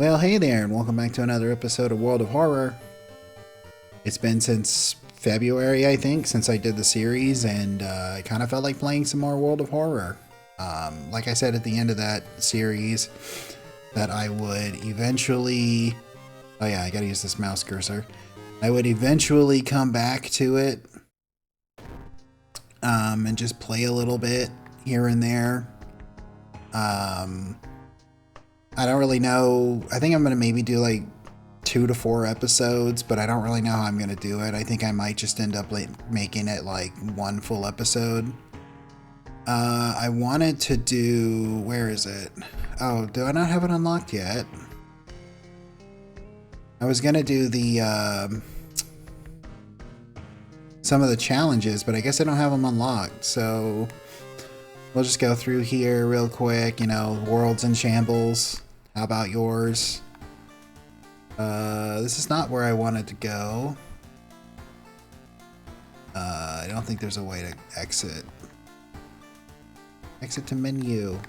Well, hey there, and welcome back to another episode of World of Horror. It's been since February, I think, since I did the series, and I kind of felt like playing some more World of Horror. Like I said at the end of that series, that I would eventually... Oh yeah, I gotta use this mouse cursor. I would eventually come back to it, and just play a little bit here and there. I don't really know. I think I'm going to maybe do like 2 to 4 episodes, but I don't really know how I'm going to do it. I think I might just end up making it like one full episode. I wanted to do... Where is it? Oh, do I not have it unlocked yet? I was going to do the... some of the challenges, but I guess I don't have them unlocked, so... We'll just go through here real quick, you know, world's in shambles. How about yours? This is not where I wanted to go. I don't think there's a way to exit. Exit to menu.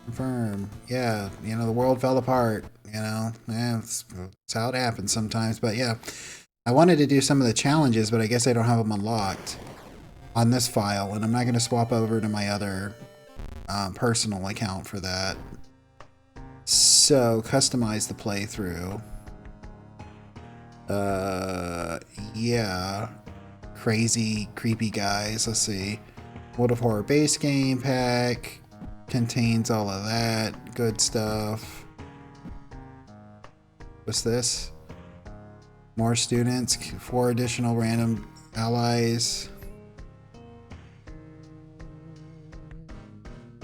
Confirm. Yeah, you know, the world fell apart, you know. It's how it happens sometimes, but yeah. I wanted to do some of the challenges, but I guess I don't have them unlocked on this file, and I'm not going to swap over to my other personal account for that. So, customize the playthrough. Yeah. Crazy, creepy guys. Let's see. World of Horror base game pack. Contains all of that good stuff. What's this? More students. 4 additional random allies.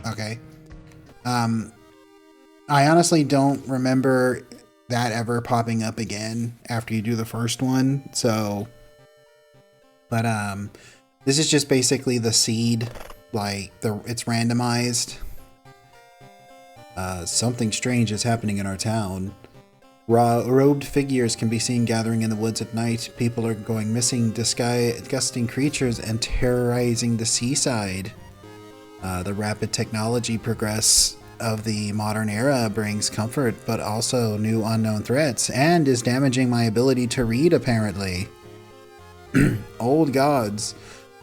Okay. I honestly don't remember that ever popping up again after you do the first one, so... But, this is just basically the seed, like, it's randomized. Something strange is happening in our town. Robed figures can be seen gathering in the woods at night. People are going missing, disgusting creatures, and terrorizing the seaside. The rapid technology progress of the modern era brings comfort, but also new unknown threats, and is damaging my ability to read, apparently. Old gods.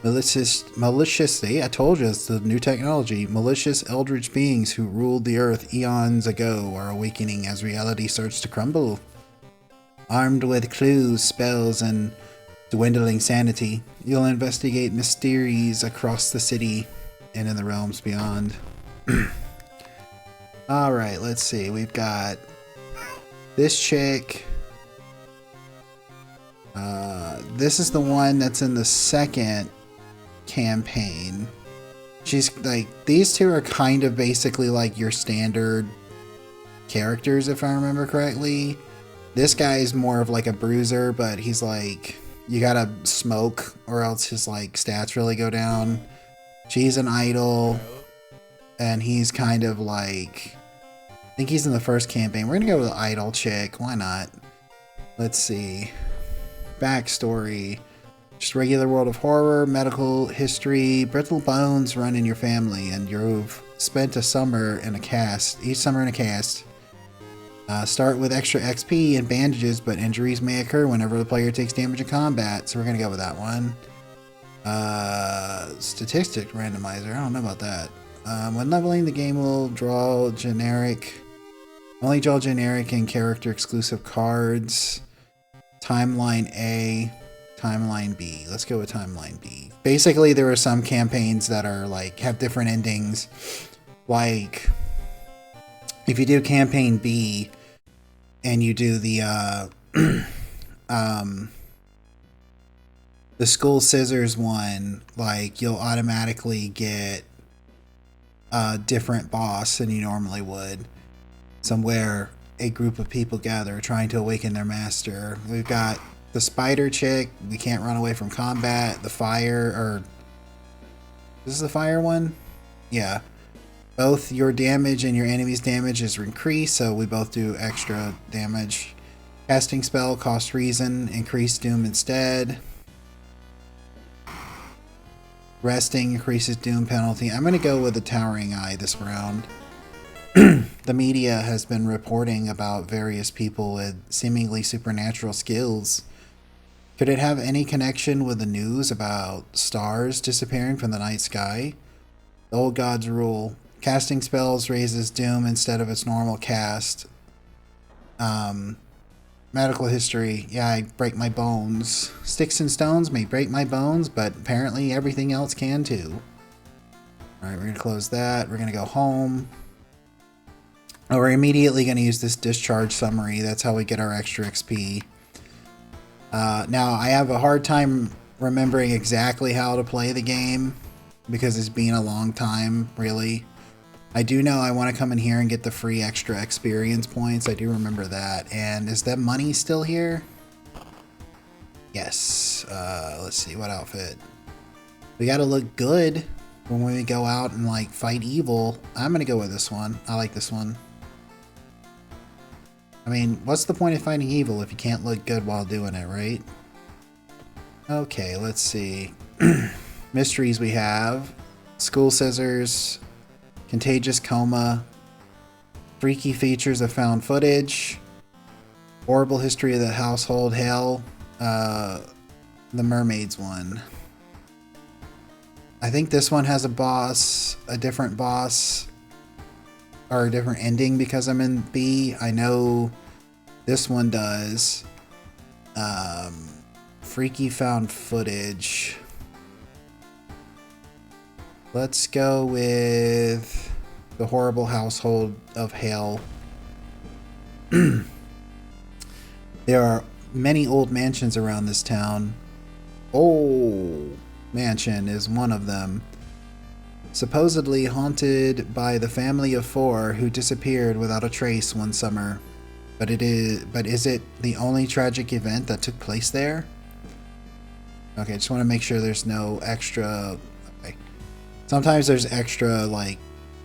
Maliciously, I told you it's the new technology. Malicious eldritch beings who ruled the earth eons ago are awakening as reality starts to crumble. Armed with clues, spells, and dwindling sanity, you'll investigate mysteries across the city and in the realms beyond. Alright, let's see. We've got this chick. This is the one that's in the second campaign. She's like, these two are kind of basically like your standard characters, if I remember correctly. This guy is more of like a bruiser, but he's like, you gotta smoke or else his like stats really go down. She's an idol, and he's kind of like, I think he's in the first campaign. We're gonna go with the idol chick. Why not? Let's see. Backstory. Just regular World of Horror, medical history, brittle bones run in your family, and you've spent a summer in a cast. Each summer in a cast. Start with extra XP and bandages, but injuries may occur whenever the player takes damage in combat, so we're gonna go with that one. Statistic randomizer. I don't know about that. When leveling, the game will draw generic and character exclusive cards. Timeline A, Timeline B. Let's go with Timeline B. Basically, there are some campaigns that are like have different endings. Like, if you do campaign B and you do the the school scissors one, like, you'll automatically get a different boss than you normally would. Somewhere a group of people gather trying to awaken their master. We've got the spider chick. We can't run away from combat. The fire, or... This is the fire one? Yeah. Both your damage and your enemy's damage is increased, so we both do extra damage. Casting spell costs reason. Increase doom instead. Resting increases doom penalty. I'm going to go with the Towering Eye this round. The media has been reporting about various people with seemingly supernatural skills. Could it have any connection with the news about stars disappearing from the night sky? The old gods rule. Casting spells raises doom instead of its normal cast. Medical history. Yeah, I break my bones. Sticks and stones may break my bones, but apparently everything else can too. Alright, we're going to close that. We're going to go home. Oh, we're immediately going to use this discharge summary. That's how we get our extra XP. Now, I have a hard time remembering exactly how to play the game because it's been a long time, really. I do know I want to come in here and get the free extra experience points. I do remember that. And is that money still here? Yes. Let's see, what outfit? We got to look good when we go out and like fight evil. I'm going to go with this one. I like this one. I mean, what's the point of fighting evil if you can't look good while doing it, right? Okay, let's see. Mysteries we have. School scissors. Contagious coma. Freaky features of found footage. Horrible history of the household hell. The mermaids one. I think this one has a boss, a different boss, or a different ending because I'm in B. I know this one does. Freaky found footage. Let's go with the horrible household of hell. There are many old mansions around this town. Oh, mansion is one of them. Supposedly haunted by the family of 4 who disappeared without a trace one summer. But is it the only tragic event that took place there? Okay, just want to make sure there's no extra. Okay. Sometimes there's extra like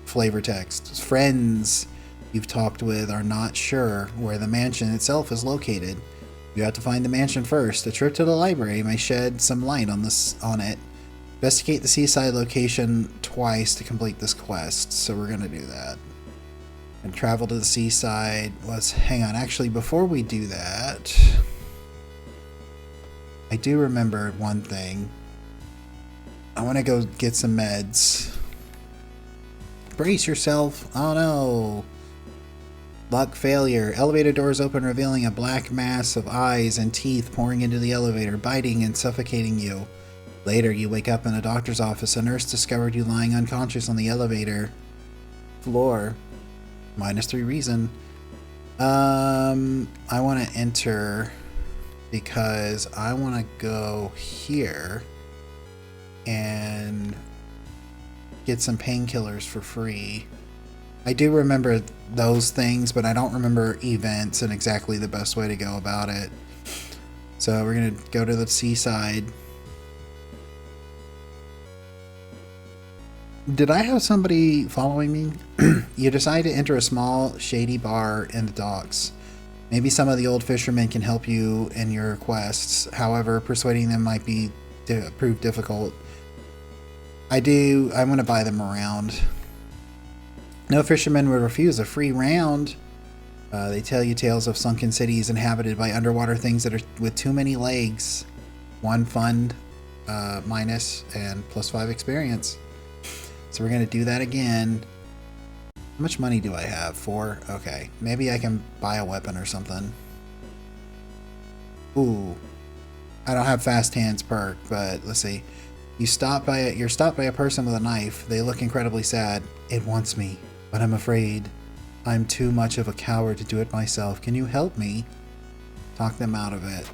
flavor text. Friends you've talked with are not sure where the mansion itself is located. You have to find the mansion first. A trip to the library may shed some light on it. Investigate the seaside location twice to complete this quest. So we're gonna do that. And travel to the seaside. Hang on, actually before we do that, I do remember one thing. I want to go get some meds. Brace yourself. Oh no. Luck failure. Elevator doors open, revealing a black mass of eyes and teeth pouring into the elevator, biting and suffocating you. Later, you wake up in a doctor's office. A nurse discovered you lying unconscious on the elevator floor. -3 reason. I want to enter because I want to go here and get some painkillers for free. I do remember those things, but I don't remember events and exactly the best way to go about it. So we're going to go to the seaside. Did I have somebody following me? You decide to enter a small, shady bar in the docks. Maybe some of the old fishermen can help you in your quests. However, persuading them might prove difficult. I want to buy them around. No fisherman would refuse a free round. They tell you tales of sunken cities inhabited by underwater things that are with too many legs. 1 fund minus and +5 experience. So we're going to do that again. How much money do I have? 4? Okay. Maybe I can buy a weapon or something. Ooh. I don't have fast hands perk, but let's see. You're stopped by a person with a knife. They look incredibly sad. It wants me, but I'm afraid. I'm too much of a coward to do it myself. Can you help me? Talk them out of it.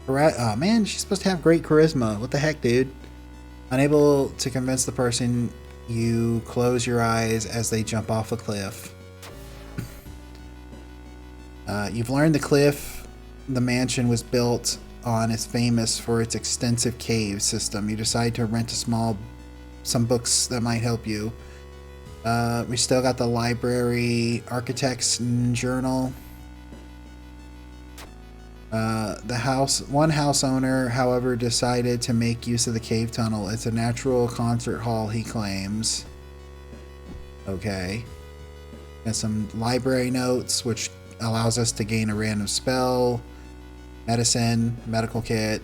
Oh man, she's supposed to have great charisma. What the heck, dude? Unable to convince the person, you close your eyes as they jump off a cliff. You've learned the mansion was built on is famous for its extensive cave system. You decide to rent some books that might help you. We still got the library, architect's journal. One house owner, however, decided to make use of the cave tunnel. It's a natural concert hall, he claims. Okay. Got some library notes, which allows us to gain a random spell, medicine, medical kit.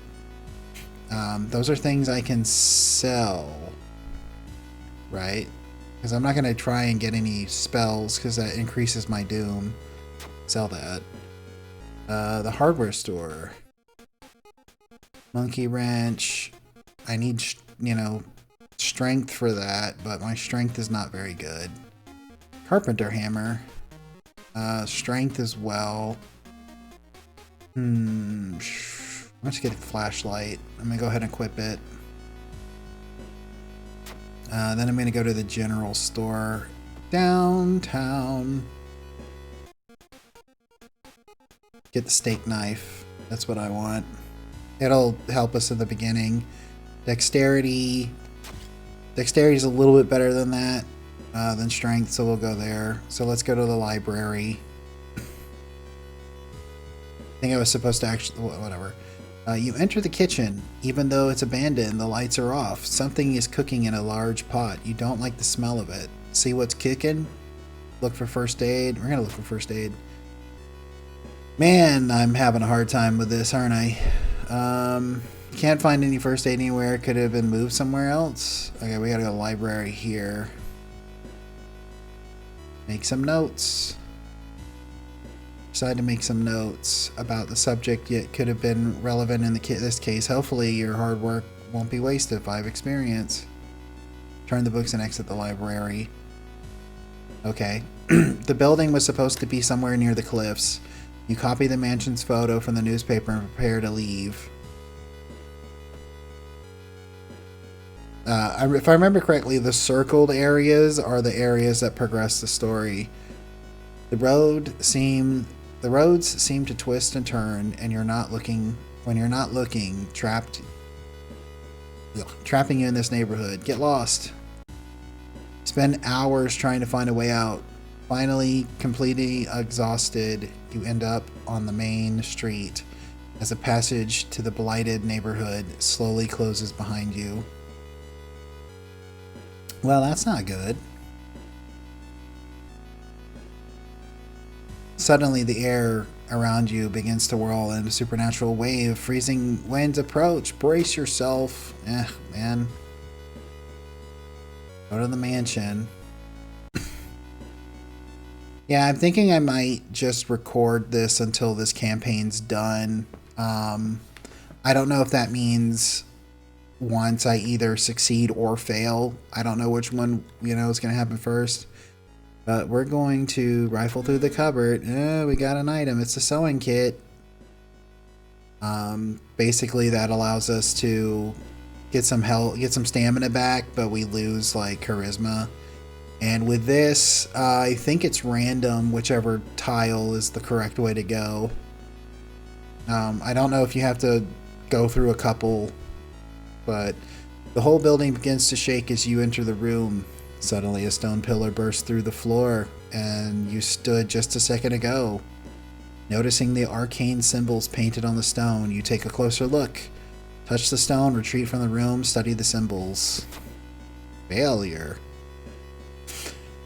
Those are things I can sell, right? Because I'm not going to try and get any spells because that increases my doom. Sell that. The hardware store. Monkey wrench. I need, strength for that, but my strength is not very good. Carpenter hammer. Strength as well. Let's get a flashlight. I'm gonna go ahead and equip it. Then I'm gonna go to the general store downtown. Get the steak knife. That's what I want. It'll help us in the beginning. Dexterity. Dexterity is a little bit better than that, than strength, so we'll go there. So let's go to the library. I think I was supposed to actually, whatever. You enter the kitchen. Even though it's abandoned, the lights are off. Something is cooking in a large pot. You don't like the smell of it. See what's cooking? Look for first aid. We're gonna look for first aid. Man, I'm having a hard time with this, aren't I? Can't find any first aid anywhere. Could have been moved somewhere else. Okay, we gotta go to the library here. Make some notes. Decide to make some notes about the subject yet could have been relevant in this case. Hopefully your hard work won't be wasted. 5 experience. Turn the books and exit the library. Okay. The building was supposed to be somewhere near the cliffs. You copy the mansion's photo from the newspaper and prepare to leave. If I remember correctly, the circled areas are the areas that progress the story. The roads seem to twist and turn, and when you're not looking, trapping you in this neighborhood. Get lost. Spend hours trying to find a way out. Finally, completely exhausted, you end up on the main street as the passage to the blighted neighborhood slowly closes behind you. Well, that's not good. Suddenly, the air around you begins to whirl in a supernatural wave. Freezing winds approach. Brace yourself. Man. Go to the mansion. Yeah, I'm thinking I might just record this until this campaign's done. I don't know if that means once I either succeed or fail. I don't know which one, is going to happen first. But we're going to rifle through the cupboard. We got an item. It's a sewing kit. Basically, that allows us to get some health, get some stamina back, but we lose charisma. And with this, I think it's random, whichever tile is the correct way to go. I don't know if you have to go through a couple, but the whole building begins to shake as you enter the room. Suddenly, a stone pillar bursts through the floor, and you stood just a second ago. Noticing the arcane symbols painted on the stone, you take a closer look. Touch the stone, retreat from the room, study the symbols. Failure.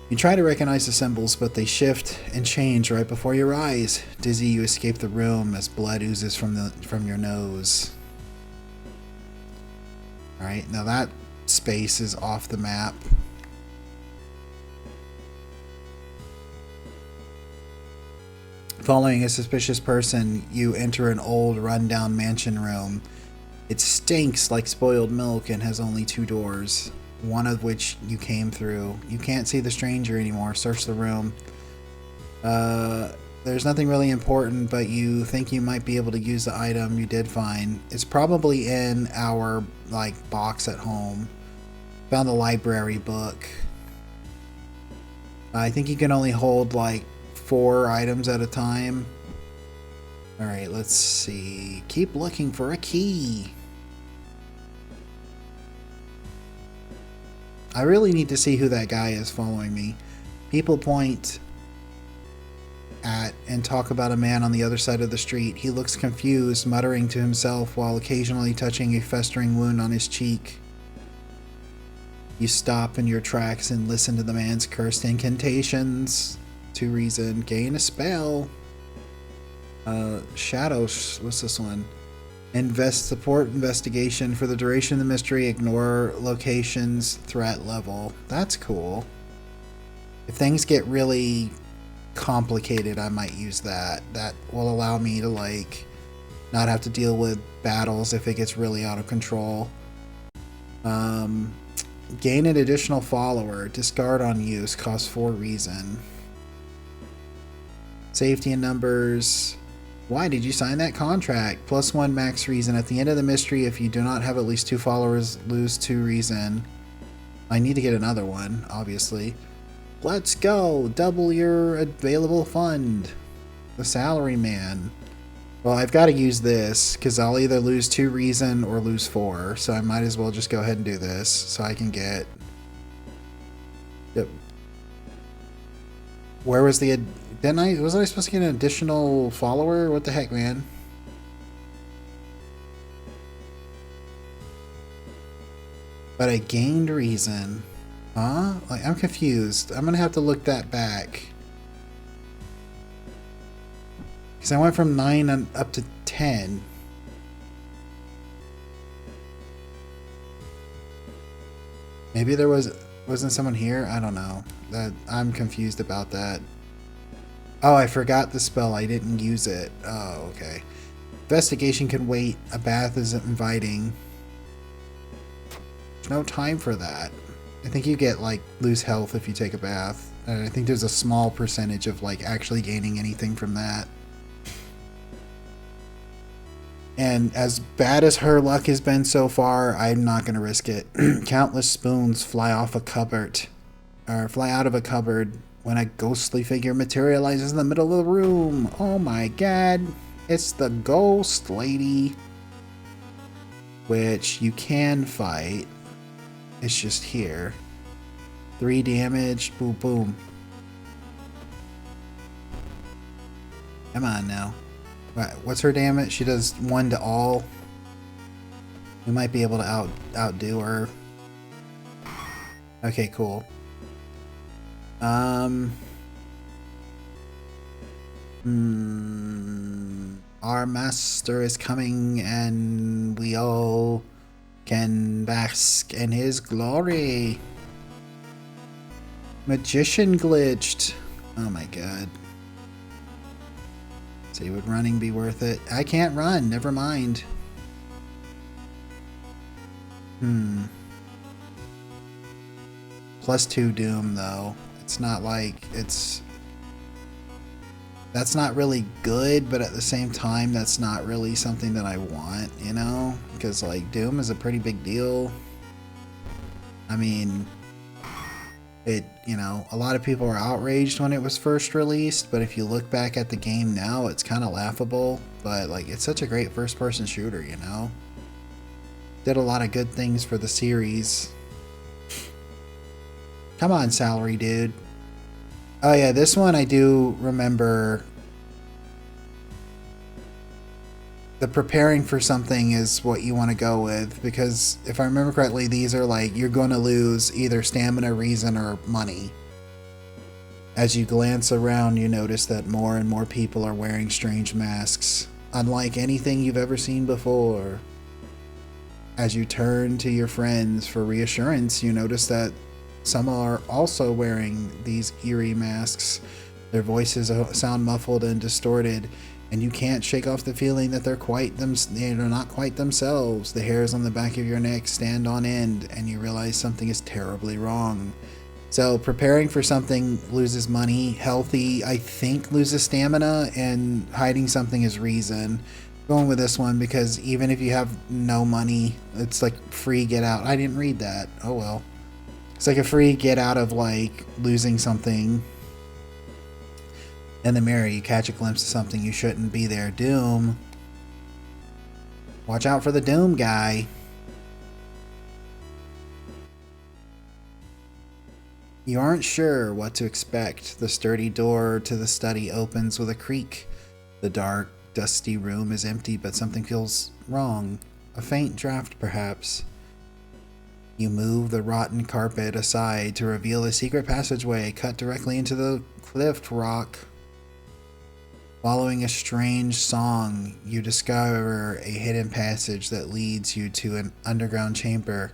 You try to recognize the symbols, but they shift and change right before your eyes. Dizzy, you escape the room as blood oozes from your nose. Alright, now that space is off the map. Following a suspicious person, you enter an old, run-down mansion room. It stinks like spoiled milk and has only 2 doors, one of which you came through. You can't see the stranger anymore. Search the room. There's nothing really important, but you think you might be able to use the item you did find. It's probably in our, box at home. Found a library book. I think you can only hold, 4 items at a time. Alright, let's see. Keep looking for a key. I really need to see who that guy is following me. People point at and talk about a man on the other side of the street. He looks confused, muttering to himself while occasionally touching a festering wound on his cheek. You stop in your tracks and listen to the man's cursed incantations. 2 reason. Gain a spell. Shadows. What's this one? Support investigation for the duration of the mystery. Ignore locations. Threat level. That's cool. If things get really complicated, I might use that. That will allow me to like not have to deal with battles if it gets really out of control. Gain an additional follower. Discard on use. Costs 4 reason. Safety in numbers. Why did you sign that contract? +1 max reason. At the end of the mystery, if you do not have at least 2 followers, lose 2 reason. I need to get another one, obviously. Let's go! Double your available fund. The salary man. Well, I've got to use this, because I'll either lose 2 reason or lose 4. So I might as well just go ahead and do this, so I can get... Yep. Where was the... wasn't I supposed to get an additional follower? What the heck, man? But I gained reason. Huh? Like, I'm confused. I'm gonna have to look that back. Because I went from 9 up to 10. Maybe there wasn't someone here? I don't know. I'm confused about that. Oh, I forgot the spell. I didn't use it. Oh, okay. Investigation can wait. A bath is inviting. There's no time for that. I think you get, like, lose health if you take a bath. And I think there's a small percentage of, like, actually gaining anything from that. And as bad as her luck has been so far, I'm not going to risk it. Countless spoons fly off a cupboard. Or fly out of a cupboard when a ghostly figure materializes in the middle of the room. Oh my god. It's the ghost lady. Which you can fight. It's just here. 3 damage. Boom, boom. Come on now. What's her damage? She does 1 to all. We might be able to outdo her. Okay, cool. Our master is coming and we all can bask in his glory. Magician glitched. Oh my god. So would running be worth it? I can't run. Never mind. +2 doom though. It's not like it's... That's not really good, but at the same time, that's not really something that I want, you know? Because, like, Doom is a pretty big deal. I mean, you know, a lot of people were outraged when it was first released, but if you look back at the game now, it's kind of laughable. But, like, it's such a great first-person shooter, you know? Did a lot of good things for the series. Come on, salary dude. Oh yeah, this one I do remember. The preparing for something is what you want to go with, because if I remember correctly, these are like, you're going to lose either stamina, reason, or money. As you glance around, you notice that more and more people are wearing strange masks, unlike anything you've ever seen before. As you turn to your friends for reassurance, you notice that some are also wearing these eerie masks. Their voices sound muffled and distorted, and you can't shake off the feeling that they're not quite themselves. The hairs on the back of your neck stand on end, and you realize something is terribly wrong. So preparing for something loses money. Healthy, I think, loses stamina, and hiding something is reason. Going with this one because even if you have no money, it's like free get out. I didn't read that. Oh well. It's like a free get out of, like, losing something. In the mirror, you catch a glimpse of something you shouldn't be there. Doom. Watch out for the Doom guy. You aren't sure what to expect. The sturdy door to the study opens with a creak. The dark, dusty room is empty, but something feels wrong. A faint draft, perhaps. You move the rotten carpet aside to reveal a secret passageway cut directly into the cliff rock. Following a strange song, you discover a hidden passage that leads you to an underground chamber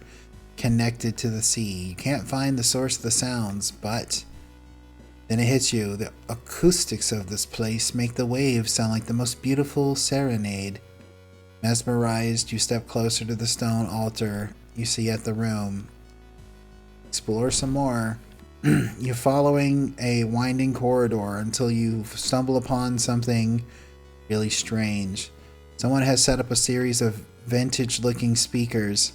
connected to the sea. You can't find the source of the sounds, but then it hits you. The acoustics of this place make the waves sound like the most beautiful serenade. Mesmerized, you step closer to the stone altar you see at the room. Explore some more. You're following a winding corridor until you stumble upon something really strange. Someone has set up a series of vintage-looking speakers,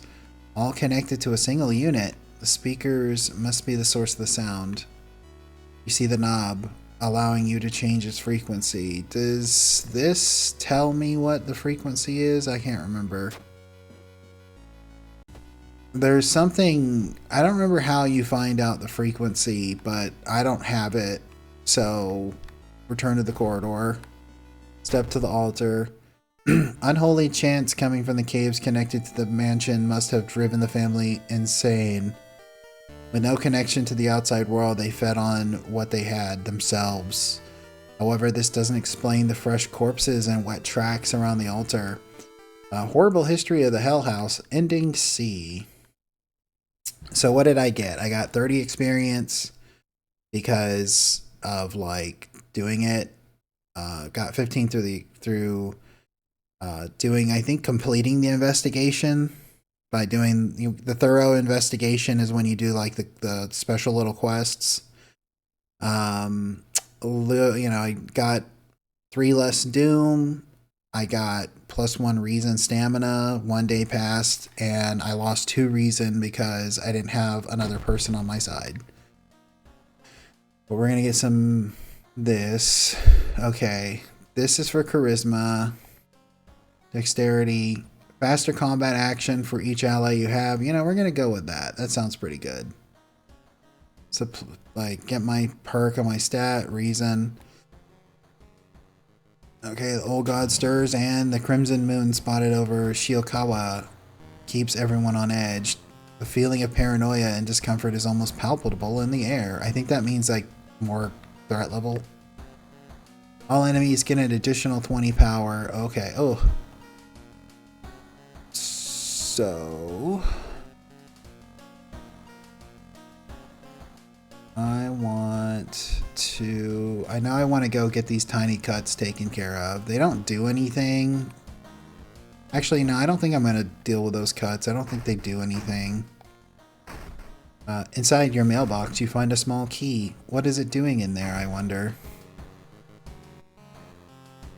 all connected to a single unit. The speakers must be the source of the sound. You see the knob, allowing you to change its frequency. Does this tell me what the frequency is? I can't remember. There's something, I don't remember how you find out the frequency, but I don't have it. So, return to the corridor. Step to the altar. Unholy chants coming from the caves connected to the mansion must have driven the family insane. With no connection to the outside world, they fed on what they had themselves. However, this doesn't explain the fresh corpses and wet tracks around the altar. A horrible history of the Hell House, ending C. So what did I get? I got 30 experience because of like doing it. Got 15 through doing, I think, completing the investigation. By doing the thorough investigation is when you do like the special little quests. I got 3 less doom. I got +1 reason stamina. 1 day passed, and I lost 2 reason because I didn't have another person on my side. But we're gonna get some this. Okay, this is for charisma, dexterity, faster combat action for each ally you have. You know, we're gonna go with that. That sounds pretty good. So, like, get my perk on my stat, reason. Okay, the old god stirs, and the crimson moon spotted over Shiokawa keeps everyone on edge. The feeling of paranoia and discomfort is almost palpable in the air. I think that means, like, more threat level. All enemies get an additional 20 power. Okay, oh. So I know I want to go get these tiny cuts taken care of. They don't do anything. Actually, no, I don't think I'm going to deal with those cuts. I don't think they do anything. Inside your mailbox, you find a small key. What is it doing in there, I wonder?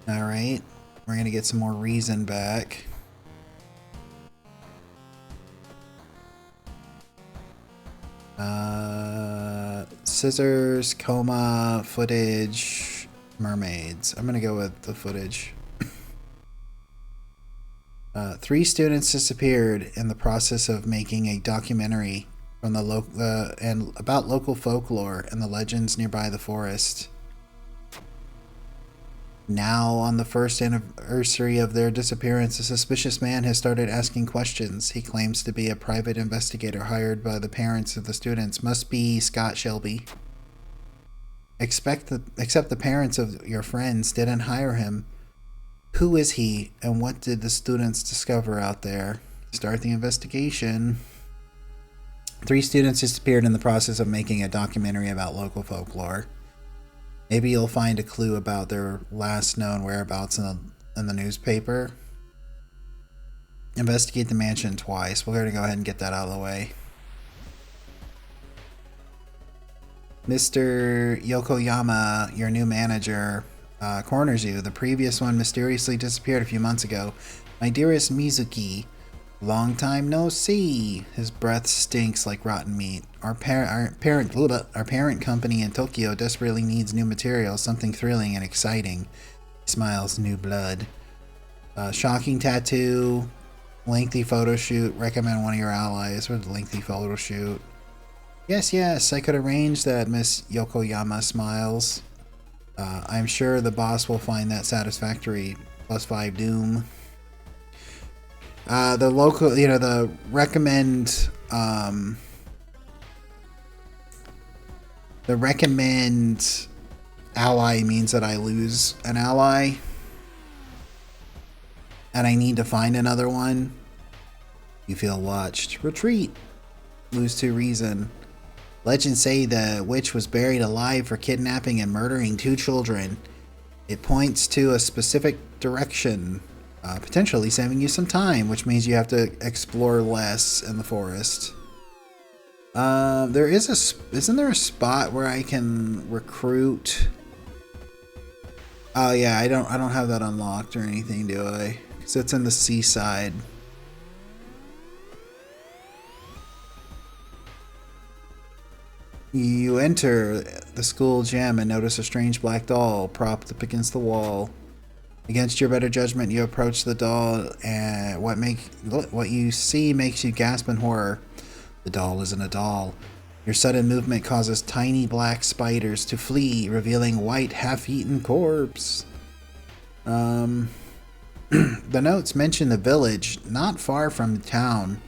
Alright, we're going to get some more reason back. Scissors, coma, footage, mermaids. I'm gonna go with the footage. 3 students disappeared in the process of making a documentary from and about local folklore and the legends nearby the forest. Now, on the first anniversary of their disappearance, a suspicious man has started asking questions. He claims to be a private investigator hired by the parents of the students. Must be Scott Shelby. Except the parents of your friends didn't hire him. Who is he, and what did the students discover out there? Start the investigation. 3 students disappeared in the process of making a documentary about local folklore. Maybe you'll find a clue about their last known whereabouts in the newspaper. Investigate the mansion twice. We're going to go ahead and get that out of the way. Mr. Yokoyama, your new manager, corners you. The previous one mysteriously disappeared a few months ago. My dearest Mizuki, long time no see. His breath stinks like rotten meat. Our parent company in Tokyo desperately needs new material, something thrilling and exciting. He smiles, new blood. Shocking tattoo, lengthy photo shoot. Recommend one of your allies with a lengthy photo shoot. Yes, I could arrange that, Miss Yokoyama smiles. I'm sure the boss will find that satisfactory. +5 doom. The recommend The recommend ally means that I lose an ally. And I need to find another one. You feel watched. Retreat. Lose to reason. Legends say the witch was buried alive for kidnapping and murdering 2 children. It points to a specific direction, potentially saving you some time, which means you have to explore less in the forest. Isn't there a spot where I can recruit? Oh yeah, I don't have that unlocked or anything, do I? Because it's in the seaside. You enter the school gym and notice a strange black doll propped up against the wall. Against your better judgment, you approach the doll, and what you see makes you gasp in horror. The doll isn't a doll. Your sudden movement causes tiny black spiders to flee, revealing white, half-eaten corpse. The notes mention the village, not far from the town,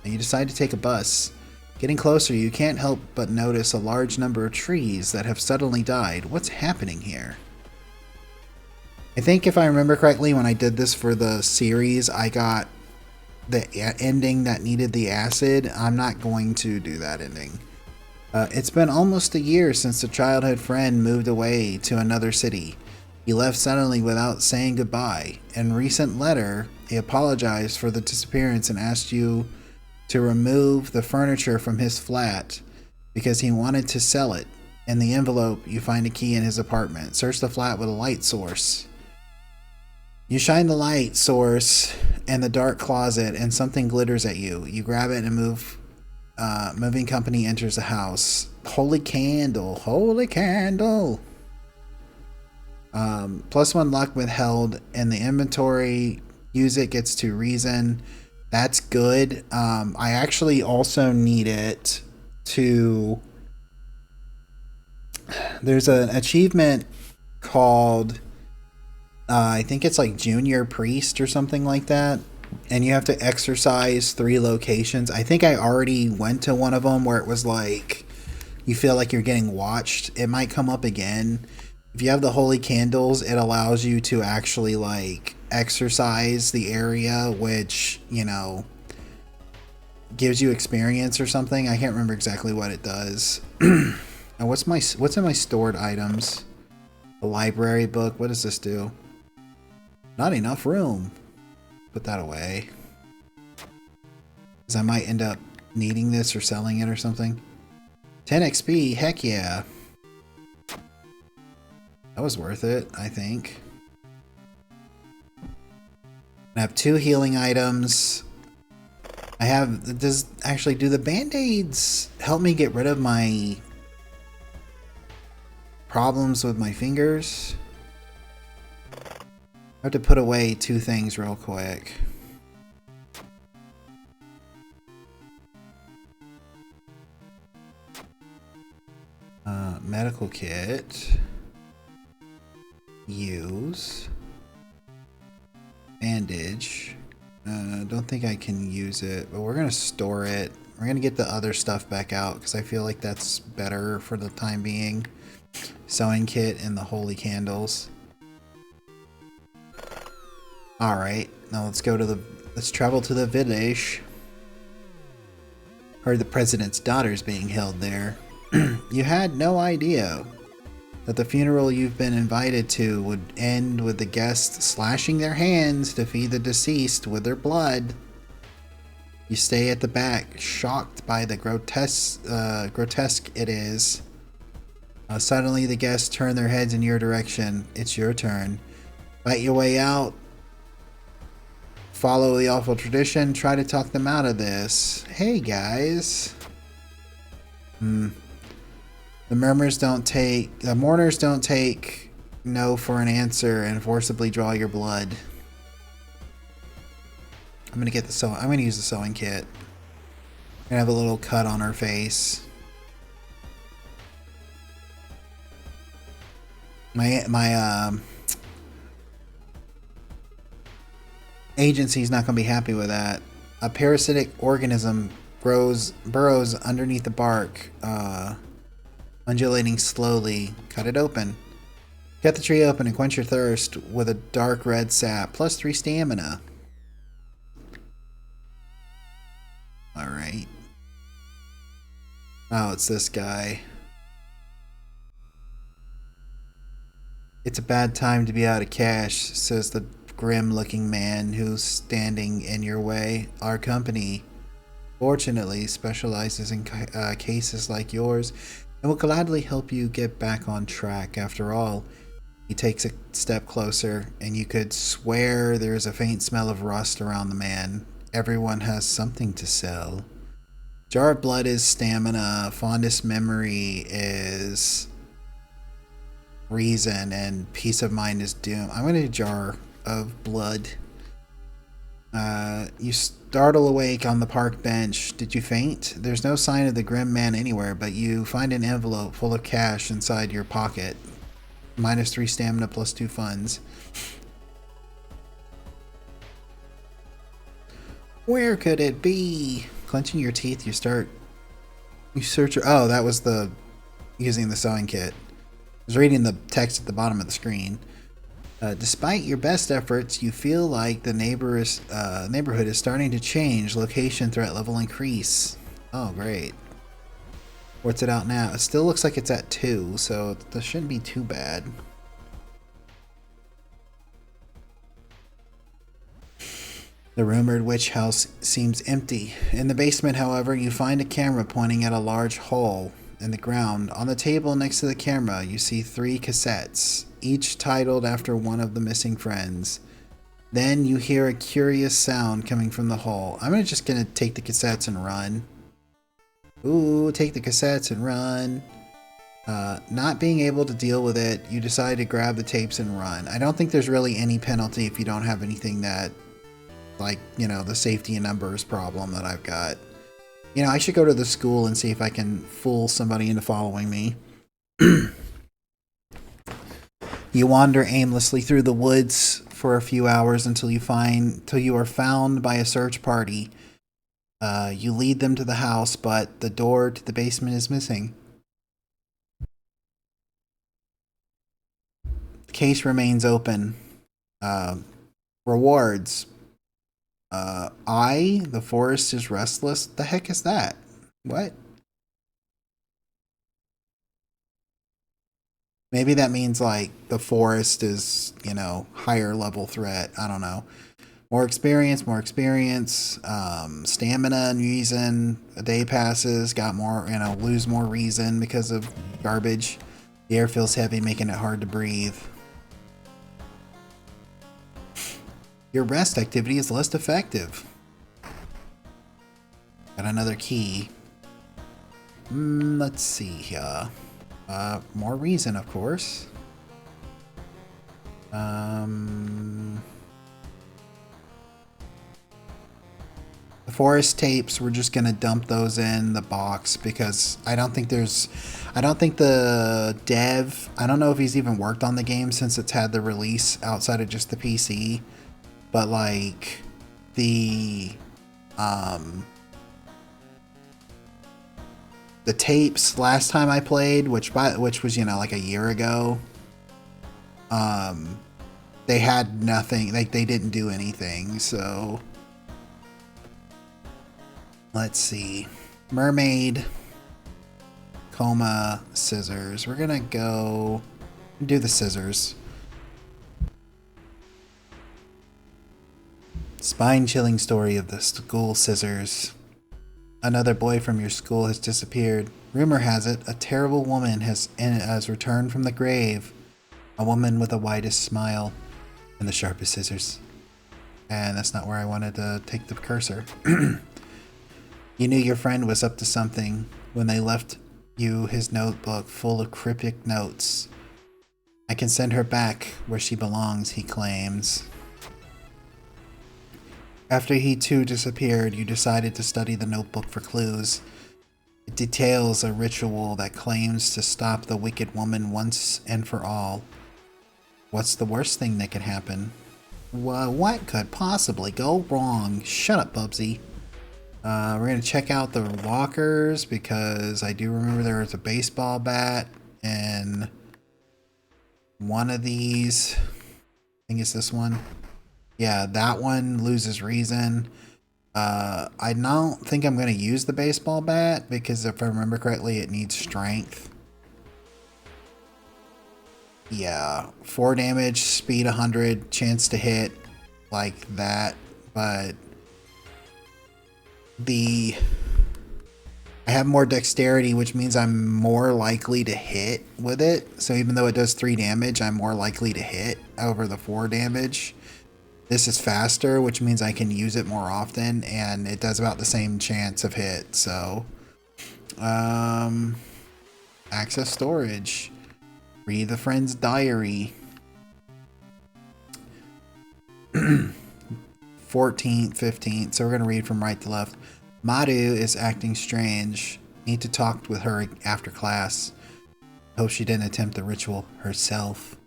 and you decide to take a bus. Getting closer, you can't help but notice a large number of trees that have suddenly died. What's happening here? I think if I remember correctly, when I did this for the series, I got the ending that needed the acid. I'm not going to do that ending. It's been almost a year since the childhood friend moved away to another city. He left suddenly without saying goodbye. In a recent letter, he apologized for the disappearance and asked you to remove the furniture from his flat because he wanted to sell it. In the envelope, you find a key in his apartment. Search the flat with a light source. You shine the light source in the dark closet and something glitters at you. You grab it and moving company enters the house. Holy candle, holy candle. +1 luck withheld in the inventory. Use it, gets to reason. That's good. I actually also need it to... There's an achievement called... I think it's like Junior Priest or something like that. And you have to exercise 3 locations. I think I already went to one of them where it was like... You feel like you're getting watched. It might come up again. If you have the holy candles, it allows you to actually like exercise the area, which, you know, gives you experience or something. I can't remember exactly what it does. And what's in my stored items? A library book. What does this do? Not enough room. Put that away. Because I might end up needing this or selling it or something. 10 XP. Heck yeah. That was worth it, I think. I have 2 healing items. I have... do the band-aids help me get rid of my problems with my fingers? I have to put away 2 things real quick. Medical kit. Use. Bandage. Don't think I can use it, but we're going to store it. We're going to get the other stuff back out because I feel like that's better for the time being. Sewing kit and the holy candles. Alright, now let's travel to the village. Heard the president's daughter's being held there. You had no idea that the funeral you've been invited to would end with the guests slashing their hands to feed the deceased with their blood. You stay at the back, shocked by the grotesque it is. Suddenly the guests turn their heads in your direction. It's your turn. Fight your way out. Follow the awful tradition. Try to talk them out of this. Hey guys. The mourners don't take no for an answer and forcibly draw your blood. I'm gonna use the sewing kit. I'm gonna have a little cut on her face. My agency's not gonna be happy with that. A parasitic organism burrows underneath the bark, undulating slowly. Cut it open. Cut the tree open and quench your thirst with a dark red sap, plus 3 stamina. Alright. Oh, it's this guy. It's a bad time to be out of cash, says the grim-looking man who's standing in your way. Our company, fortunately, specializes in cases like yours and will gladly help you get back on track. After all, he takes a step closer, and you could swear there's a faint smell of rust around the man. Everyone has something to sell. Jar of blood is stamina, fondest memory is reason, and peace of mind is doom. I'm going to jar of blood. You startle awake on the park bench. Did you faint? There's no sign of the grim man anywhere, but you find an envelope full of cash inside your pocket. Minus 3 stamina, plus 2 funds. Where could it be? Clenching your teeth, you search your... Oh, that was using the sewing kit. I was reading the text at the bottom of the screen. Despite your best efforts, you feel like the neighborhood is starting to change. Location threat level increase. Oh, great. What's it out now? It still looks like it's at 2, so this shouldn't be too bad. The rumored witch house seems empty. In the basement, however, you find a camera pointing at a large hole in the ground. On the table next to the camera, you see 3 cassettes, each titled after one of the missing friends. Then you hear a curious sound coming from the hole. I'm just gonna take the cassettes and run. Ooh, take the cassettes and run. Not being able to deal with it, you decide to grab the tapes and run. I don't think there's really any penalty if you don't have anything that, like, you know, the safety in numbers problem that I've got. You know, I should go to the school and see if I can fool somebody into following me. You wander aimlessly through the woods for a few hours until you are found by a search party. You lead them to the house, but the door to the basement is missing. The case remains open. Rewards. The forest is restless. The heck is that? What? Maybe that means, like, the forest is, you know, higher level threat. I don't know. More experience. Stamina and reason. A day passes. Got more, you know, lose more reason because of garbage. The air feels heavy, making it hard to breathe. Your rest activity is less effective. Got another key. Let's see here. More reason, of course. The forest tapes, we're just gonna dump those in the box because I don't think the dev, I don't know if he's even worked on the game since it's had the release outside of just the PC. But, like, the tapes last time I played, which was, you know, like a year ago, they had nothing, like, they didn't do anything, so let's see. Mermaid, coma, scissors. We're gonna go do the scissors. Spine-chilling story of the school scissors. Another boy from your school has disappeared. Rumor has it, a terrible woman has returned from the grave. A woman with the widest smile and the sharpest scissors. And that's not where I wanted to take the cursor. You knew your friend was up to something when they left you his notebook full of cryptic notes. I can send her back where she belongs, he claims. After he too disappeared, you decided to study the notebook for clues. It details a ritual that claims to stop the wicked woman once and for all. What's the worst thing that could happen? Well, what could possibly go wrong? Shut up, Bubsy. We're going to check out the lockers because I do remember there was a baseball bat in one of these. I think it's this one. Yeah, that one loses reason. I don't think I'm going to use the baseball bat because if I remember correctly, it needs strength. Yeah, 4 damage, speed 100, chance to hit like that, but I have more dexterity, which means I'm more likely to hit with it. So even though it does 3 damage, I'm more likely to hit over the 4 damage. This is faster, which means I can use it more often, and it does about the same chance of hit. So, access storage. Read the friend's diary. 14th, 15th. So we're going to read from right to left. Maru is acting strange. Need to talk with her after class. Hope she didn't attempt the ritual herself.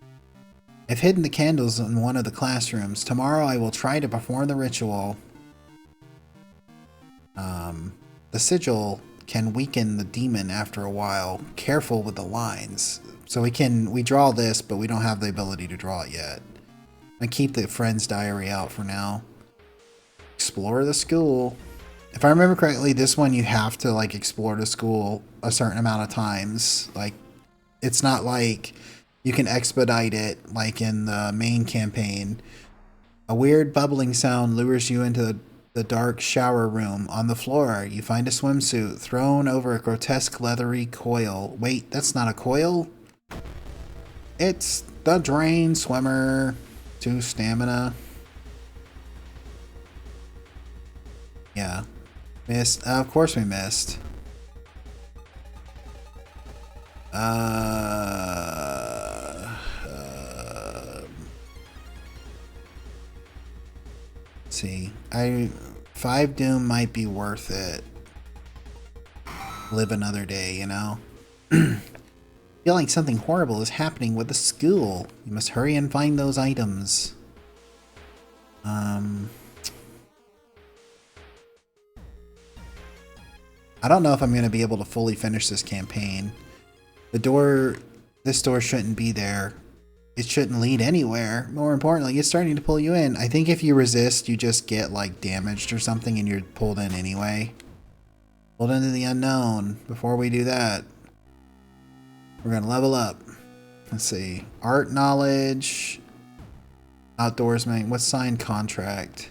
I've hidden the candles in one of the classrooms. Tomorrow I will try to perform the ritual. The sigil can weaken the demon after a while. Careful with the lines. So we draw this, but we don't have the ability to draw it yet. I keep the friend's diary out for now. Explore the school. If I remember correctly, this one you have to like explore the school a certain amount of times. Like, it's not like you can expedite it like in the main campaign. A weird bubbling sound lures you into the dark shower room. On the floor, you find a swimsuit thrown over a grotesque leathery coil. Wait, that's not a coil? It's the drain swimmer. 2 stamina. Yeah. Missed. Of course we missed. Let's see. 5 doom might be worth it. Live another day, you know? Feel like something horrible is happening with the school. You must hurry and find those items. I don't know if I'm going to be able to fully finish this campaign. This door shouldn't be there. It shouldn't lead anywhere. More importantly, it's starting to pull you in. I think if you resist, you just get like damaged or something and you're pulled in anyway. Pulled into the unknown. Before we do that, we're going to level up. Let's see. Art knowledge. Outdoorsman. What's signed contract?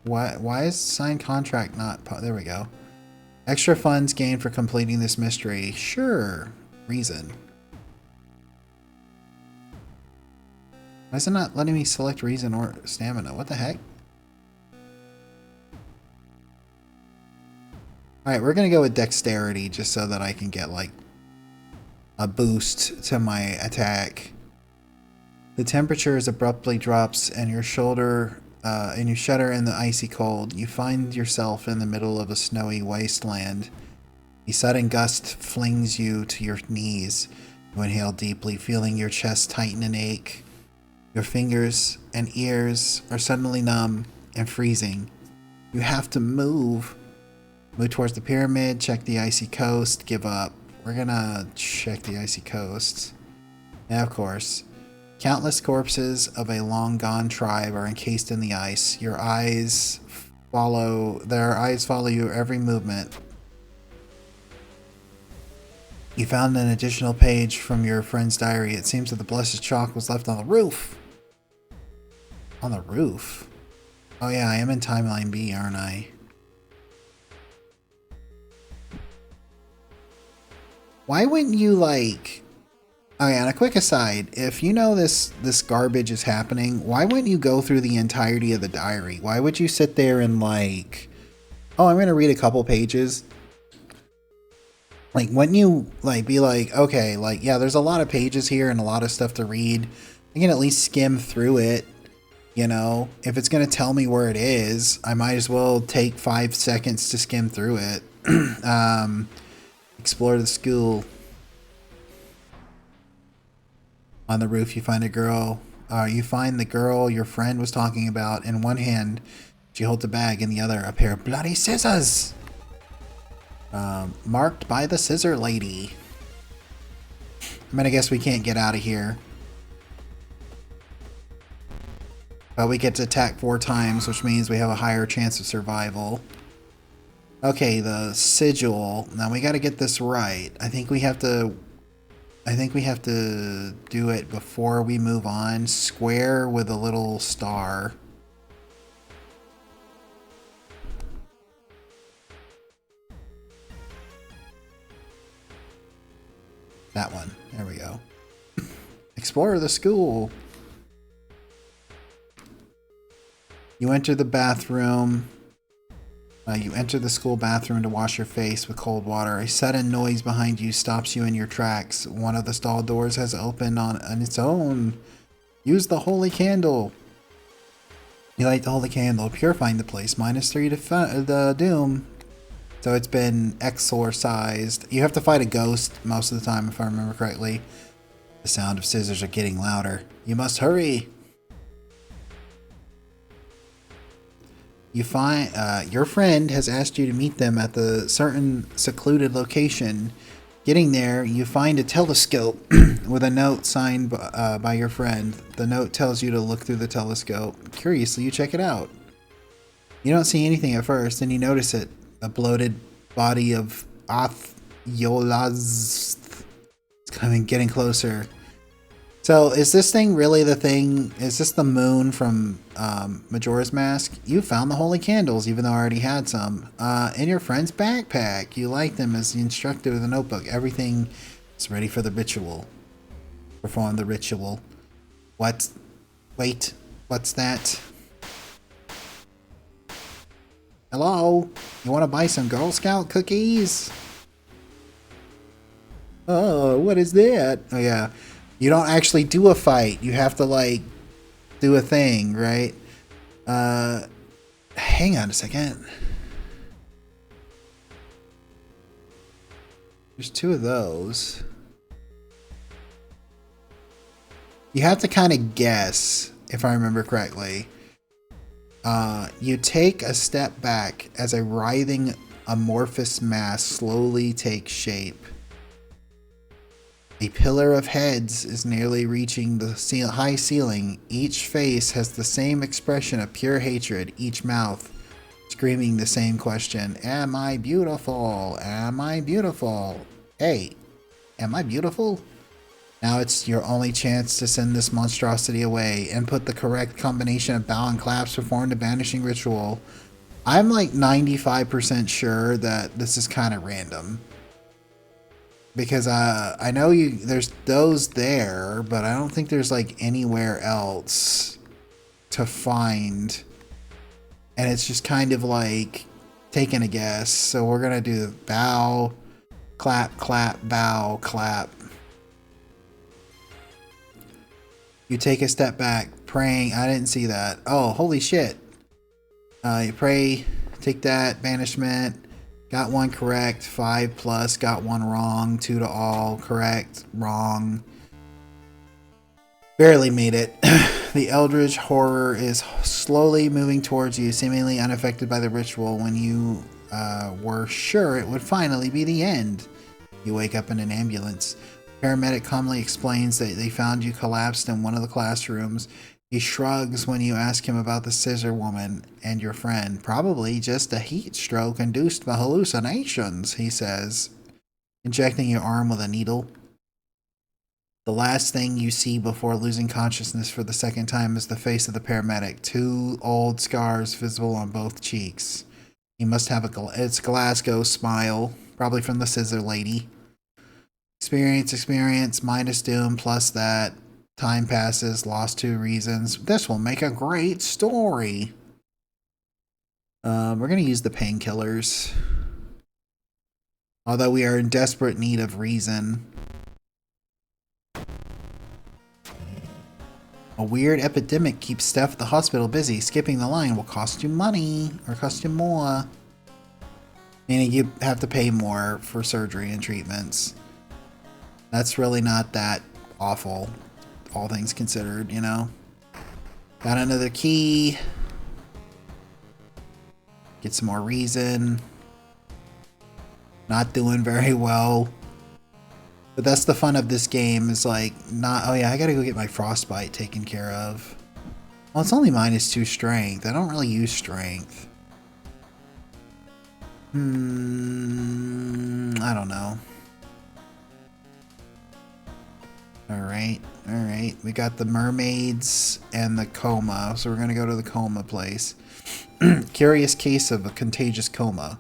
Why is signed contract not... There we go. Extra funds gained for completing this mystery. Sure. Reason. Why is it not letting me select reason or stamina? What the heck? Alright, we're going to go with dexterity just so that I can get like a boost to my attack. The temperature abruptly drops and you shudder in the icy cold. You find yourself in the middle of a snowy wasteland. A sudden gust flings you to your knees. You inhale deeply, feeling your chest tighten and ache. Your fingers and ears are suddenly numb and freezing. You have to move. Move towards the pyramid, check the icy coast, give up. We're gonna check the icy coast. Yeah, of course. Countless corpses of a long-gone tribe are encased in the ice. Their eyes follow your every movement. You found an additional page from your friend's diary. It seems that the blessed chalk was left on the roof. On the roof? Oh yeah, I am in Timeline B, aren't I? Why wouldn't you like... Okay, on a quick aside, if you know this garbage is happening, why wouldn't you go through the entirety of the diary? Why would you sit there and like, oh, I'm gonna read a couple pages? Like, wouldn't you like be like, okay, like, yeah, there's a lot of pages here and a lot of stuff to read. I can at least skim through it, you know? If it's gonna tell me where it is, I might as well take 5 seconds to skim through it. Explore the school. On the roof, you find a girl. You find the girl your friend was talking about. In one hand, She holds a bag, in the other a pair of bloody scissors. Marked by the scissor lady. I'm gonna guess we can't get out of here. But we get to attack 4 times, which means we have a higher chance of survival. Okay, the sigil. Now we gotta get this right. I think we have to do it before we move on. Square with a little star. That one. There we go. Explore the school. You enter the bathroom. You enter the school bathroom to wash your face with cold water. A sudden noise behind you stops you in your tracks. One of the stall doors has opened on its own. Use the holy candle. You light the holy candle, purifying the place. -3 to the doom. So it's been exorcised. You have to fight a ghost most of the time, if I remember correctly. The sound of scissors are getting louder. You must hurry. You find your friend has asked you to meet them at the certain secluded location. Getting there, you find a telescope with a note signed by your friend. The note tells you to look through the telescope. Curiously, you check it out. You don't see anything at first, then you notice it. A bloated body of Athiolaz. It's getting closer. So, is this thing really the thing? Is this the moon from Majora's Mask? You found the holy candles, even though I already had some. In your friend's backpack. You like them as instructed with a notebook. Everything is ready for the ritual. Perform the ritual. What? Wait. What's that? Hello? You want to buy some Girl Scout cookies? Oh, what is that? Oh, yeah. You don't actually do a fight. You have to, like, do a thing, right? Hang on a second. There's 2 of those. You have to kind of guess, if I remember correctly. You take a step back as a writhing amorphous mass slowly takes shape. A pillar of heads is nearly reaching the high ceiling. Each face has the same expression of pure hatred, each mouth screaming the same question. Am I beautiful? Am I beautiful? Hey, am I beautiful? Now it's your only chance to send this monstrosity away. Input the correct combination of bow and claps, perform the banishing ritual. I'm like 95% sure that this is kind of random. Because I know there's those there, but I don't think there's like anywhere else to find. And it's just kind of like taking a guess. So we're going to do bow, clap, clap, bow, clap. You take a step back, praying. I didn't see that. Oh, holy shit. You pray, take that, banishment. Got 1 correct, 5 plus, got 1 wrong, 2 to all, correct, wrong. Barely made it. The eldritch horror is slowly moving towards you, seemingly unaffected by the ritual when you were sure it would finally be the end. You wake up in an ambulance. Paramedic calmly explains that they found you collapsed in one of the classrooms. He shrugs when you ask him about the scissor woman and your friend. Probably just a heat stroke induced by hallucinations, he says, injecting your arm with a needle. The last thing you see before losing consciousness for the second time is the face of the paramedic. 2 old scars visible on both cheeks. He must have it's Glasgow smile, probably from the scissor lady. Experience, minus doom, plus that. Time passes, lost 2 reasons. This will make a great story. We're going to use the painkillers. Although we are in desperate need of reason. A weird epidemic keeps staff at the hospital busy. Skipping the line will cost you money, or cost you more. Meaning you have to pay more for surgery and treatments. That's really not that awful, all things considered, you know. Got another key. Get some more reason. Not doing very well. But that's the fun of this game, is like, not, oh yeah, I gotta go get my frostbite taken care of. Well, it's only -2 strength. I don't really use strength. I don't know. Alright, alright. We got the mermaids and the coma, so we're gonna go to the coma place. Curious case of a contagious coma.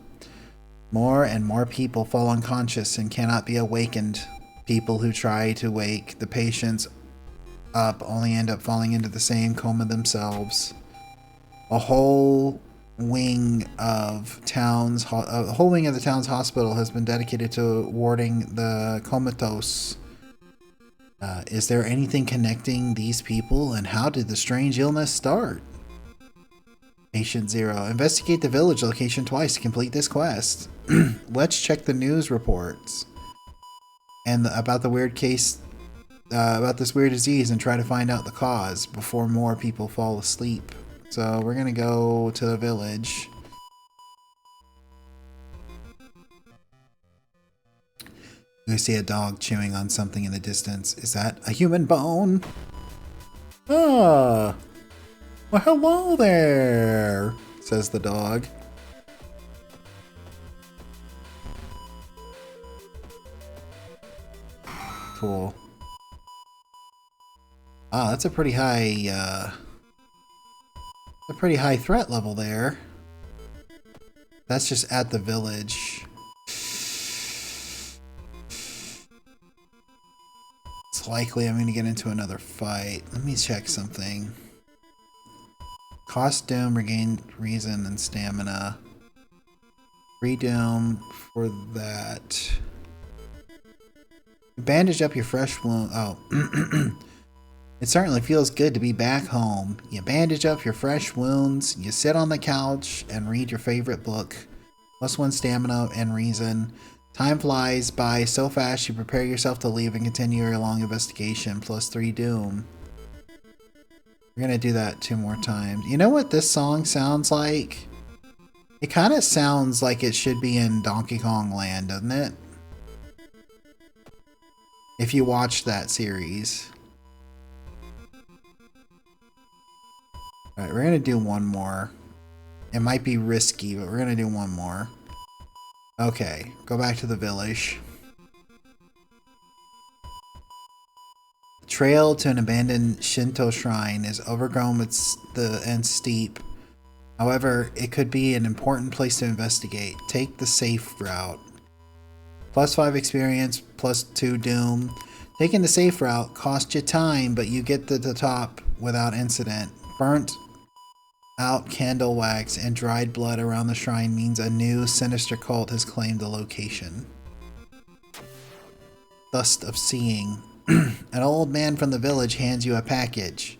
More and more people fall unconscious and cannot be awakened. People who try to wake the patients up only end up falling into the same coma themselves. A whole wing of the town's hospital has been dedicated to warding the comatose. Is there anything connecting these people, and how did the strange illness start? Patient 0. Investigate the village location twice to complete this quest. Let's check the news reports and about the weird case, about this weird disease, and try to find out the cause before more people fall asleep. So we're gonna go to the village. You see a dog chewing on something in the distance. Is that a human bone? Ah, well, hello there, says the dog. Cool. Ah, that's a pretty high, threat level there. That's just at the village. It's likely I'm going to get into another fight. Let me check something. Cost Doom, regain reason and stamina. Free Doom for that. Bandage up your fresh wound. Oh. It certainly feels good to be back home. You bandage up your fresh wounds, you sit on the couch and read your favorite book. +1 stamina and reason. Time flies by so fast you prepare yourself to leave and continue your long investigation. +3 doom. We're gonna do that 2 more times. You know what this song sounds like? It kind of sounds like it should be in Donkey Kong Land, doesn't it? If you watch that series. Alright, we're gonna do one more. It might be risky, but we're gonna do one more. Okay, go back to the village. The trail to an abandoned Shinto shrine is overgrown and steep. However, it could be an important place to investigate. Take the safe route. +5 experience, +2 doom. Taking the safe route costs you time, but you get to the top without incident. Burnt out candle wax and dried blood around the shrine means a new sinister cult has claimed the location. Dust of seeing. An old man from the village hands you a package.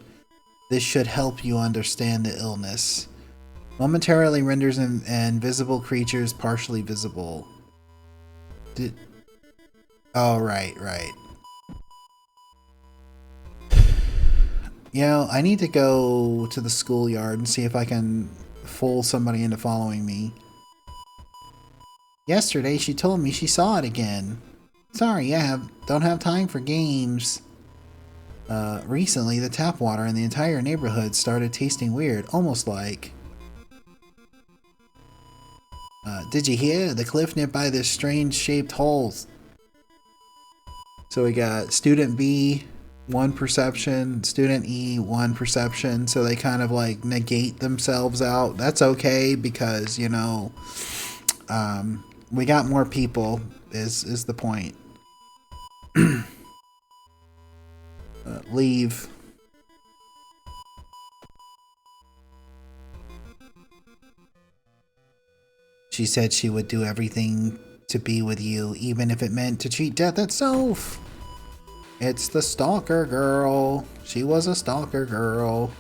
This should help you understand the illness. Momentarily renders invisible creatures partially visible. Oh, right. You know, I need to go to the schoolyard and see if I can fool somebody into following me. Yesterday, she told me she saw it again. Sorry, don't have time for games. Recently, the tap water in the entire neighborhood started tasting weird, almost like... did you hear? The cliff nearby this strange-shaped hole. So we got Student B... 1 perception, Student E 1 perception, so they kind of like negate themselves out. That's okay because, you know, we got more people is the point. Leave. She said she would do everything to be with you, even if it meant to cheat death itself. It's the stalker girl. She was a stalker girl.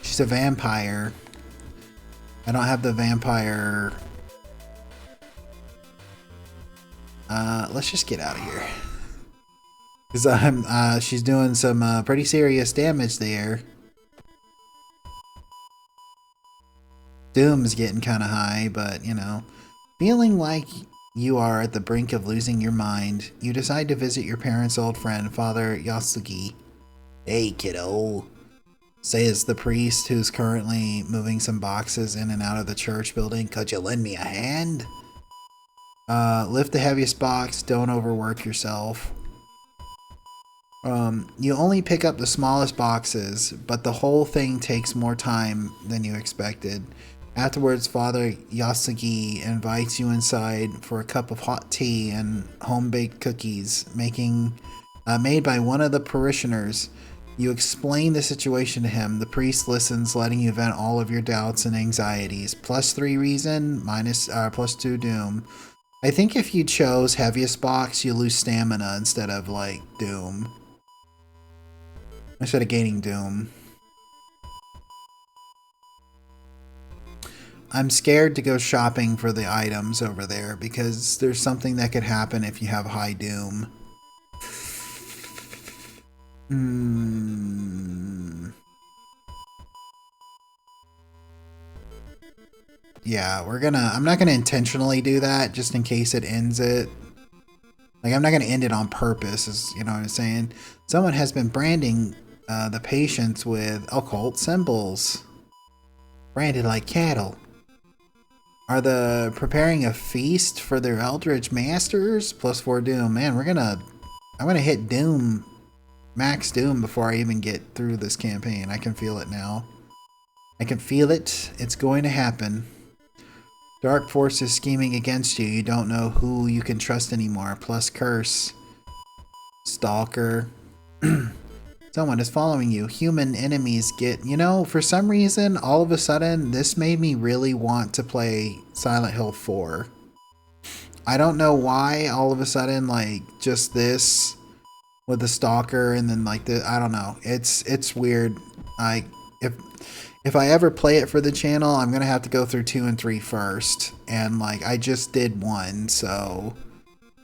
She's a vampire. I don't have the vampire. Let's just get out of here. Because she's doing some pretty serious damage there. Doom's getting kind of high, but, you know. Feeling like you are at the brink of losing your mind, you decide to visit your parents' old friend, Father Yasugi. Hey, kiddo, says the priest who's currently moving some boxes in and out of the church building. Could you lend me a hand? Lift the heaviest box, don't overwork yourself. You only pick up the smallest boxes, but the whole thing takes more time than you expected. Afterwards, Father Yasugi invites you inside for a cup of hot tea and home-baked cookies, made by one of the parishioners. You explain the situation to him. The priest listens, letting you vent all of your doubts and anxieties. +3 reason, +2 doom. I think if you chose heaviest box, you lose stamina instead of, like, doom. Instead of gaining doom. I'm scared to go shopping for the items over there because there's something that could happen if you have high doom. Yeah, I'm not gonna intentionally do that just in case it ends it. Like, I'm not gonna end it on purpose, you know what I'm saying? Someone has been branding the patients with occult symbols. Branded like cattle. Are they preparing a feast for their eldritch masters? +4 doom. Man, I'm gonna hit doom, max doom before I even get through this campaign. I can feel it now. I can feel it. It's going to happen. Dark forces scheming against you. You don't know who you can trust anymore. Plus curse. Stalker. Someone is following you. Human enemies get... You know, for some reason, all of a sudden, this made me really want to play Silent Hill 4. I don't know why all of a sudden, like, just this with the stalker and then, like, I don't know. It's weird. Like, if I ever play it for the channel, I'm going to have to go through 2 and 3 first. And, like, I just did 1, so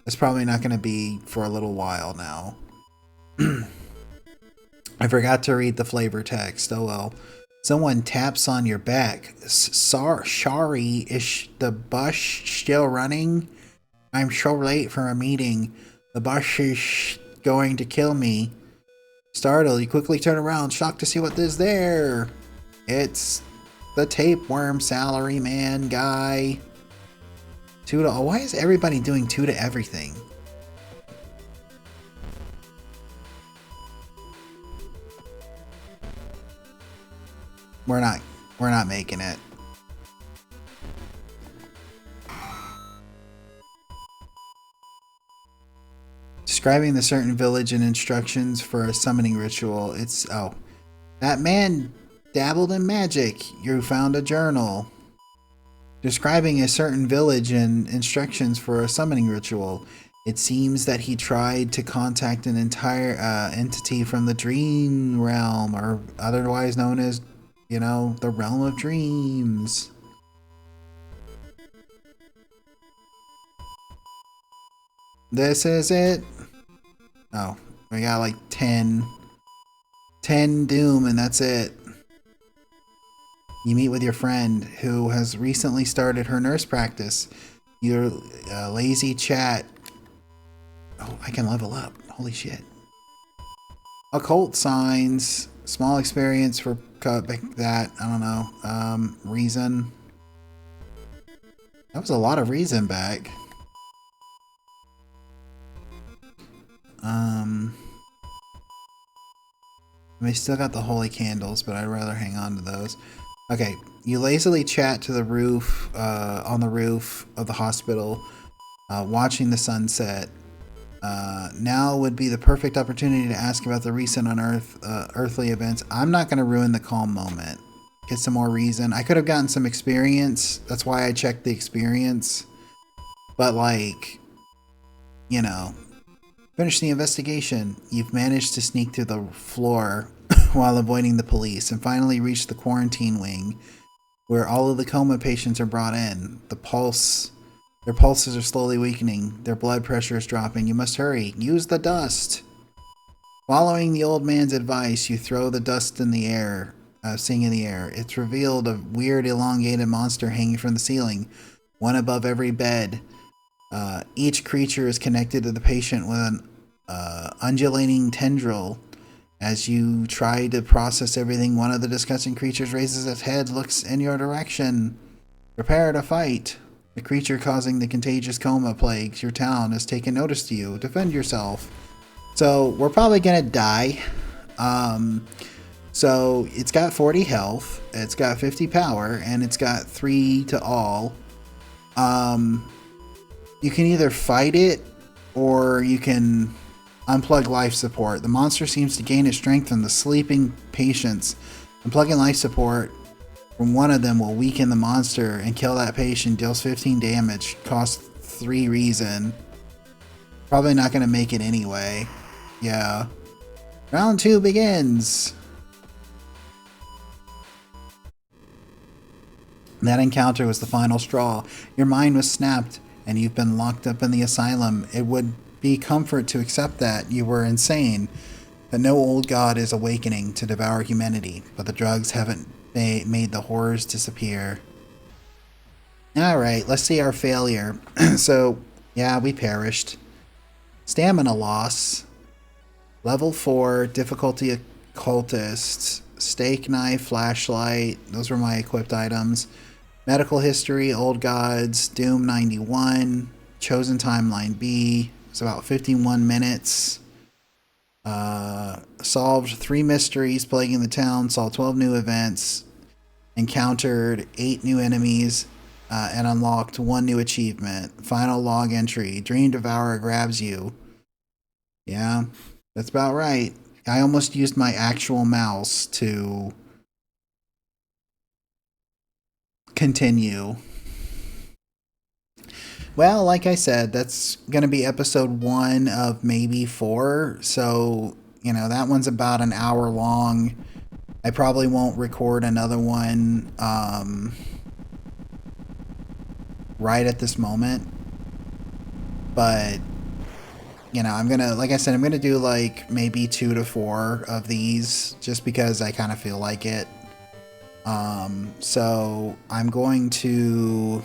it's probably not going to be for a little while now. I forgot to read the flavor text. Oh well. Someone taps on your back. Sorry, is the bus still running? I'm so late for a meeting. The bus is going to kill me. Startled, you quickly turn around, shocked to see what is there. It's the tapeworm salaryman guy. 2 to... Oh, why is everybody doing 2 to everything? We're not making it. Describing the certain village and instructions for a summoning ritual. It's... Oh. That man dabbled in magic. You found a journal. Describing a certain village and instructions for a summoning ritual. It seems that he tried to contact an entire entity from the dream realm, or otherwise known as, you know, the realm of dreams. This is it. Oh, we got like 10 doom and that's it. You meet with your friend who has recently started her nurse practice. Your lazy chat. Oh, I can level up. Holy shit. Occult signs. Small experience for that. I don't know. Reason. That was a lot of reason back. We still got the holy candles, but I'd rather hang on to those. Okay, you lazily chat to the roof, on the roof of the hospital, watching the sunset. Now would be the perfect opportunity to ask about the recent earthly events. I'm not going to ruin the calm moment. Get some more reason. I could have gotten some experience. That's why I checked the experience. But, like, you know, finish the investigation. You've managed to sneak through the floor while avoiding the police and finally reach the quarantine wing where all of the coma patients are brought in. Their pulses are slowly weakening. Their blood pressure is dropping. You must hurry. Use the dust. Following the old man's advice, you throw the dust in the air. sing in the air. It's revealed a weird elongated monster hanging from the ceiling, one above every bed. Each creature is connected to the patient with an undulating tendril. As you try to process everything, one of the disgusting creatures raises its head, looks in your direction. Prepare to fight. The creature causing the contagious coma plagues your town has taken notice to you. Defend yourself. So we're probably gonna die. So it's got 40 health, it's got 50 power, and it's got 3 to all. You can either fight it or you can unplug life support. The monster seems to gain its strength from the sleeping patients. Unplugging life support from one of them will weaken the monster and kill that patient. Deals 15 damage. Costs 3 reason. Probably not going to make it anyway. Yeah. Round 2 begins. That encounter was the final straw. Your mind was snapped and you've been locked up in the asylum. It would be comfort to accept that you were insane, that no old god is awakening to devour humanity, but the drugs haven't made the horrors disappear. Alright, let's see our failure. So, yeah, we perished. Stamina loss. Level 4, difficulty occultist. Steak knife, flashlight. Those were my equipped items. Medical history, old gods, Doom 91. Chosen timeline B. It's about 51 minutes. Solved 3 mysteries plaguing the town. Saw 12 new events. Encountered 8 new enemies. And unlocked 1 new achievement. Final log entry. Dream Devourer grabs you. Yeah, that's about right. I almost used my actual mouse to continue. Well, like I said, that's going to be episode 1 of maybe 4. So, you know, that one's about an hour long. I probably won't record another one right at this moment. But, you know, I'm going to, like I said, I'm going to do like maybe 2 to 4 of these just because I kind of feel like it. So I'm going to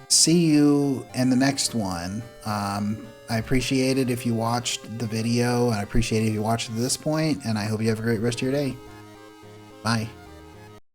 see you in the next one. I appreciate it if you watched the video, and I appreciate it if you watched to this point, and I hope you have a great rest of your day. Bye.